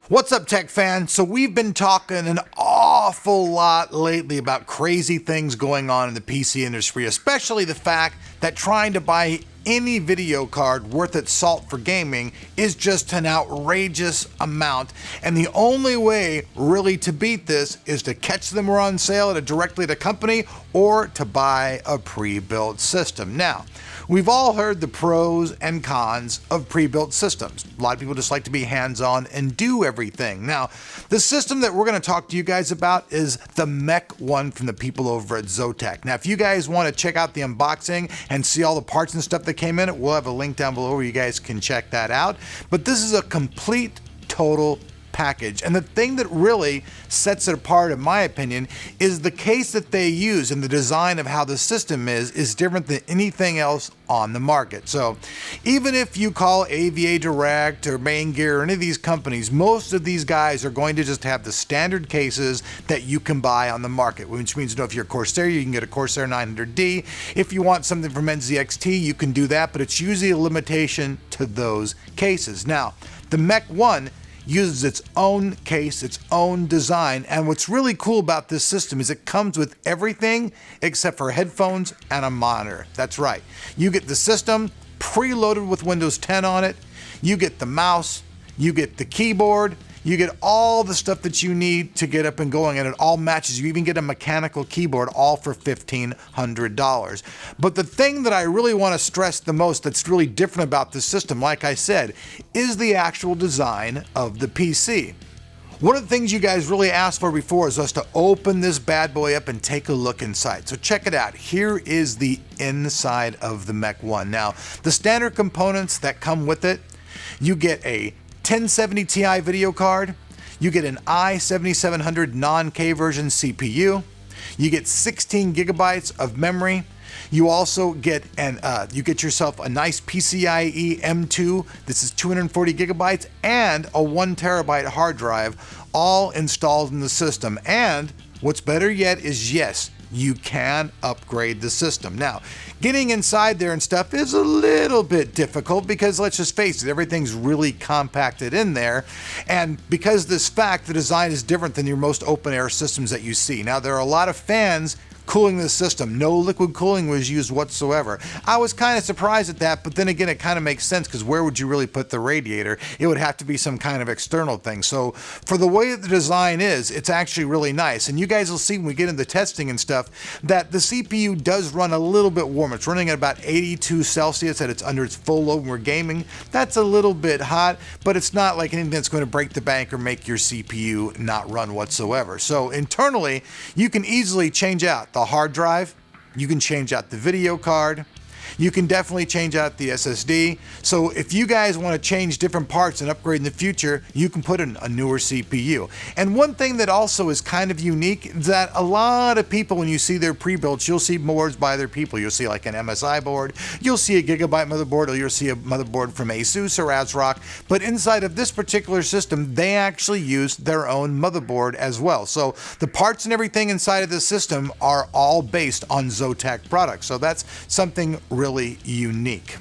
What's up, tech fans? So we've been talking an awful lot lately about crazy things going on in the PC industry, especially the fact that trying to buy any video card worth its salt for gaming is just an outrageous amount, and the only way really to beat this is to catch them on sale directly at a company or to buy a pre-built system. Now, we've all heard the pros and cons of pre-built systems. A lot of people just like to be hands-on and do everything. Now, the system that we're going to talk to you guys about is the Mech 1 from the people over at Zotac. Now, if you guys want to check out the unboxing and see all the parts and stuff that came in it, we'll have a link down below where you guys can check that out. But this is a complete, total package. And the thing that really sets it apart, in my opinion, is the case that they use and the design of how the system is different than anything else on the market. So even if you call AVA Direct or Main Gear or any of these companies, most of these guys are going to just have the standard cases that you can buy on the market, which means, if you're a Corsair, you can get a Corsair 900D. If you want something from NZXT, you can do that, but it's usually a limitation to those cases. Now, the Mech 1 uses its own case, its own design, and what's really cool about this system is it comes with everything except for headphones and a monitor. That's right. You get the system preloaded with Windows 10 on it, you get the mouse, you get the keyboard, you get all the stuff that you need to get up and going, and it all matches. You even get a mechanical keyboard, all for $1,500. But the thing that I really want to stress the most that's really different about this system, like I said, is the actual design of the PC. One of the things you guys really asked for before is us to open this bad boy up and take a look inside. So check it out. Here is the inside of the Mech 1. Now, the standard components that come with it, you get a 1070 Ti video card, you get an i7700 non-K version CPU, you get 16 gigabytes of memory, you also get yourself a nice PCIe M2, this is 240 gigabytes, and a 1 terabyte hard drive, all installed in the system. And what's better yet is, yes, you can upgrade the system. Now, getting inside there and stuff is a little bit difficult because, let's just face it, everything's really compacted in there. And because this fact, the design is different than your most open air systems that you see. Now, there are a lot of fans cooling the system. No liquid cooling was used whatsoever. I was kind of surprised at that, but then again, it kind of makes sense because where would you really put the radiator? It would have to be some kind of external thing. So for the way that the design is, it's actually really nice. And you guys will see when we get into testing and stuff that the CPU does run a little bit warm. It's running at about 82 Celsius at under its full load when we're gaming. That's a little bit hot, but it's not like anything that's going to break the bank or make your CPU not run whatsoever. So internally, you can easily change out the hard drive, you can change out the video card, you can definitely change out the SSD. So if you guys want to change different parts and upgrade in the future, you can put in a newer CPU. And one thing that also is kind of unique is that a lot of people, when you see their pre-builts, you'll see boards by their people. You'll see like an MSI board, you'll see a Gigabyte motherboard, or you'll see a motherboard from Asus or ASRock. But inside of this particular system, they actually use their own motherboard as well. So the parts and everything inside of this system are all based on Zotac products. So that's something really unique.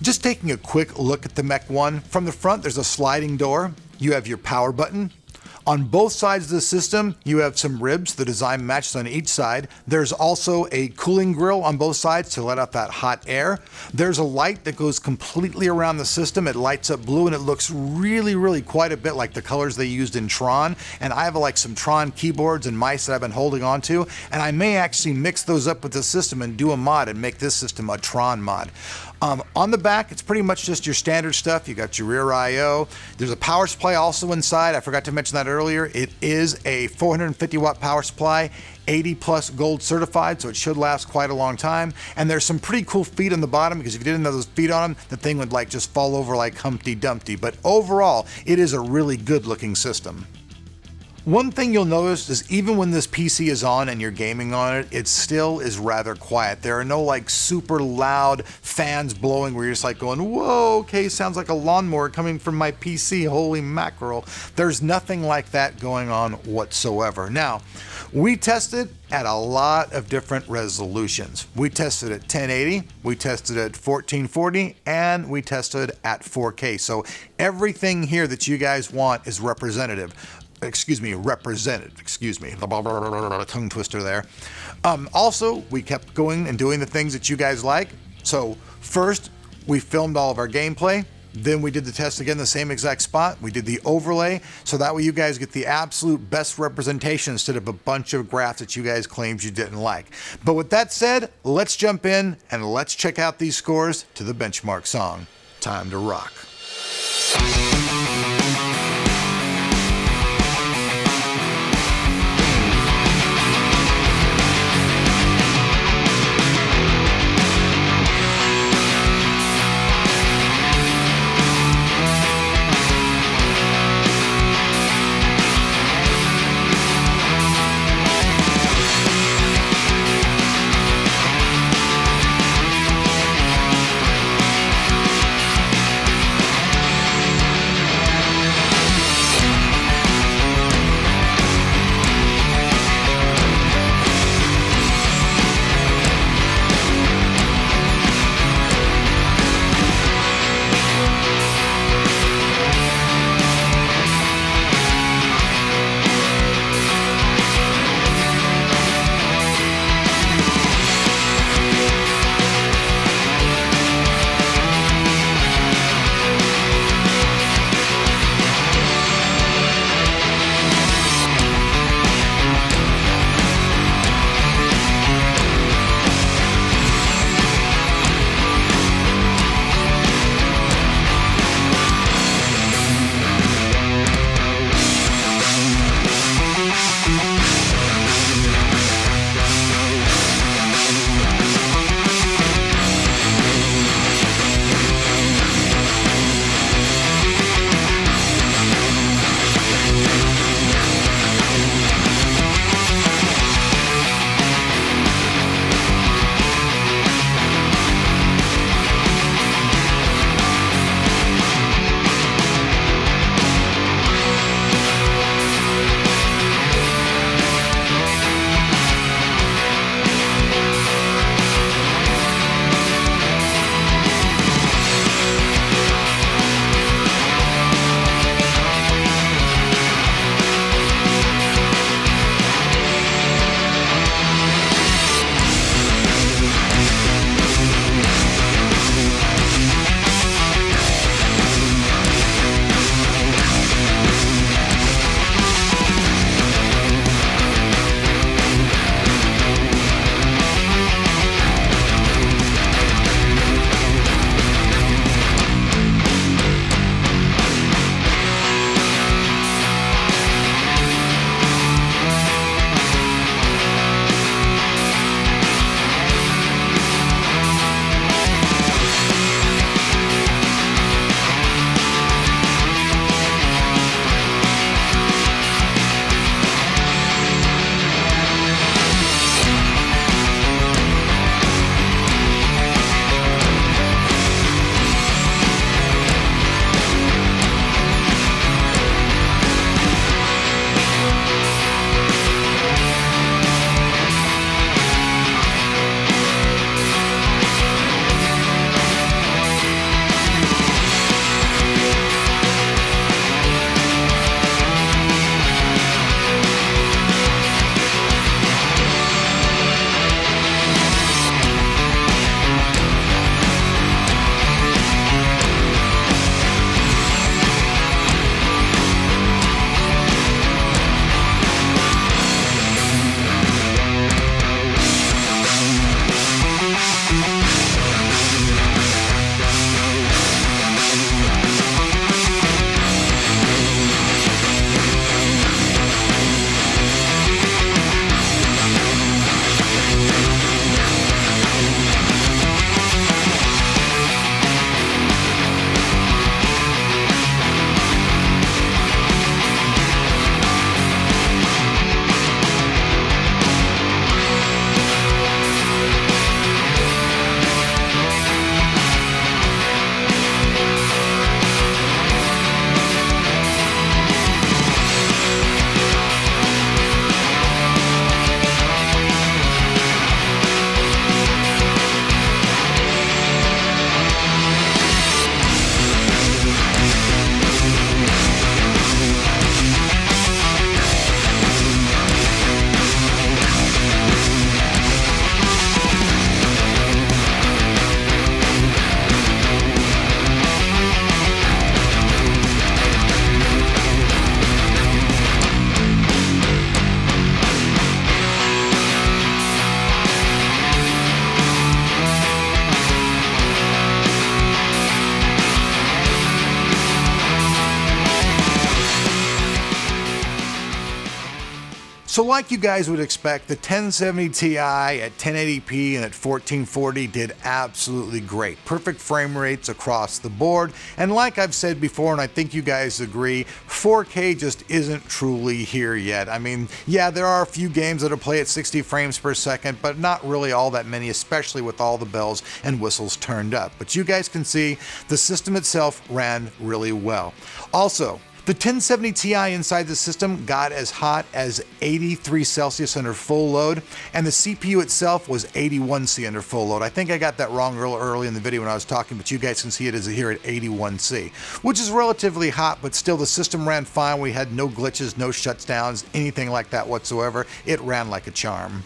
Just taking a quick look at the Mech 1, from the front there's a sliding door, you have your power button. On both sides of the system, you have some ribs. The design matches on each side. There's also a cooling grill on both sides to let out that hot air. There's a light that goes completely around the system. It lights up blue and it looks really, really quite a bit like the colors they used in Tron. And I have like some Tron keyboards and mice that I've been holding on to. And I may actually mix those up with the system and do a mod and make this system a Tron mod. On the back, it's pretty much just your standard stuff. You got your rear I/O. There's a power supply also inside. I forgot to mention that earlier. It is a 450 watt power supply, 80 plus gold certified, so it should last quite a long time. And there's some pretty cool feet on the bottom, because if you didn't have those feet on them, the thing would like just fall over like Humpty Dumpty. But overall, it is a really good looking system. One thing you'll notice is even when this PC is on and you're gaming on it, it still is rather quiet. There are no like super loud fans blowing where you're just like going, whoa, okay, sounds like a lawnmower coming from my PC, holy mackerel. There's nothing like that going on whatsoever. Now, We tested at a lot of different resolutions. We tested at 1080, we tested at 1440, and we tested at 4K. So everything here that you guys want is represented. Excuse me, tongue twister there. Also, we kept going and doing the things that you guys like. So first, we filmed all of our gameplay. Then we did the test again, the same exact spot. We did the overlay, so that way you guys get the absolute best representation instead of a bunch of graphs that you guys claimed you didn't like. But with that said, let's jump in and let's check out these scores to the benchmark song, Time to Rock. So like you guys would expect, the 1070 Ti at 1080p and at 1440 did absolutely great. Perfect frame rates across the board. And like I've said before, and I think you guys agree, 4K just isn't truly here yet. I mean, yeah, there are a few games that'll play at 60 frames per second, but not really all that many, especially with all the bells and whistles turned up. But you guys can see the system itself ran really well. Also, the 1070 Ti inside the system got as hot as 83 Celsius under full load, and the CPU itself was 81 C under full load. I think I got that wrong early in the video when I was talking, but you guys can see it as here at 81 C, which is relatively hot, but still the system ran fine. We had no glitches, no shutdowns, anything like that whatsoever. It ran like a charm.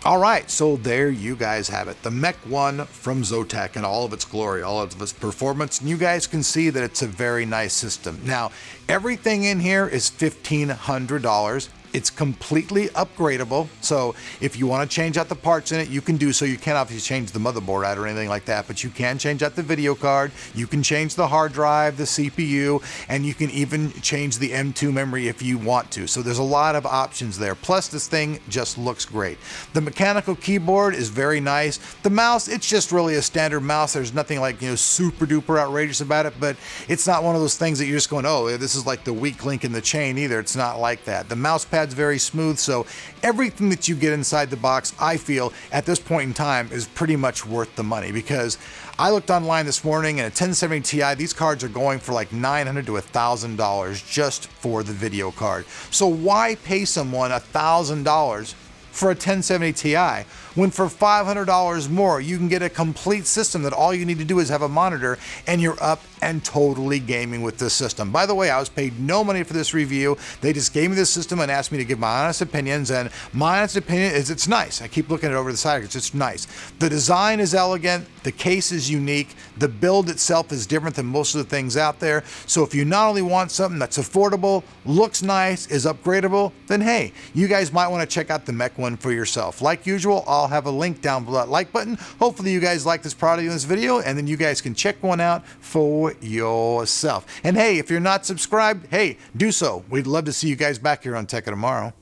All right, so there you guys have it. The Mech 1 from Zotac in all of its glory, all of its performance. And you guys can see that it's a very nice system. Now, everything in here is $1,500. It's completely upgradable, so if you want to change out the parts in it, you can do so. You can't obviously change the motherboard out or anything like that, but you can change out the video card, you can change the hard drive, the CPU, and you can even change the M2 memory if you want to. So there's a lot of options there. Plus, this thing just looks great. The mechanical keyboard is very nice. The mouse, it's just really a standard mouse. There's nothing like, super duper outrageous about it, but it's not one of those things that you're just going, oh, this is like the weak link in the chain either. It's not like that. The mouse pad very smooth, so everything that you get inside the box, I feel at this point in time, is pretty much worth the money, because I looked online this morning and a 1070 Ti, these cards are going for like $900 to $1,000 just for the video card. So why pay someone $1,000 for a 1070 Ti when for $500 more you can get a complete system that all you need to do is have a monitor and you're up and totally gaming with this system. By the way, I was paid no money for this review. They just gave me this system and asked me to give my honest opinions, and my honest opinion is it's nice. I keep looking at it over the side because it's nice. The design is elegant, the case is unique, the build itself is different than most of the things out there. So if you not only want something that's affordable, looks nice, is upgradable, then hey, you guys might want to check out the Mech 1 for yourself. Like usual, I'll have a link down below that like button. Hopefully you guys like this product in this video, and then you guys can check one out for yourself. And hey, if you're not subscribed, hey, do so. We'd love to see you guys back here on Tech of Tomorrow.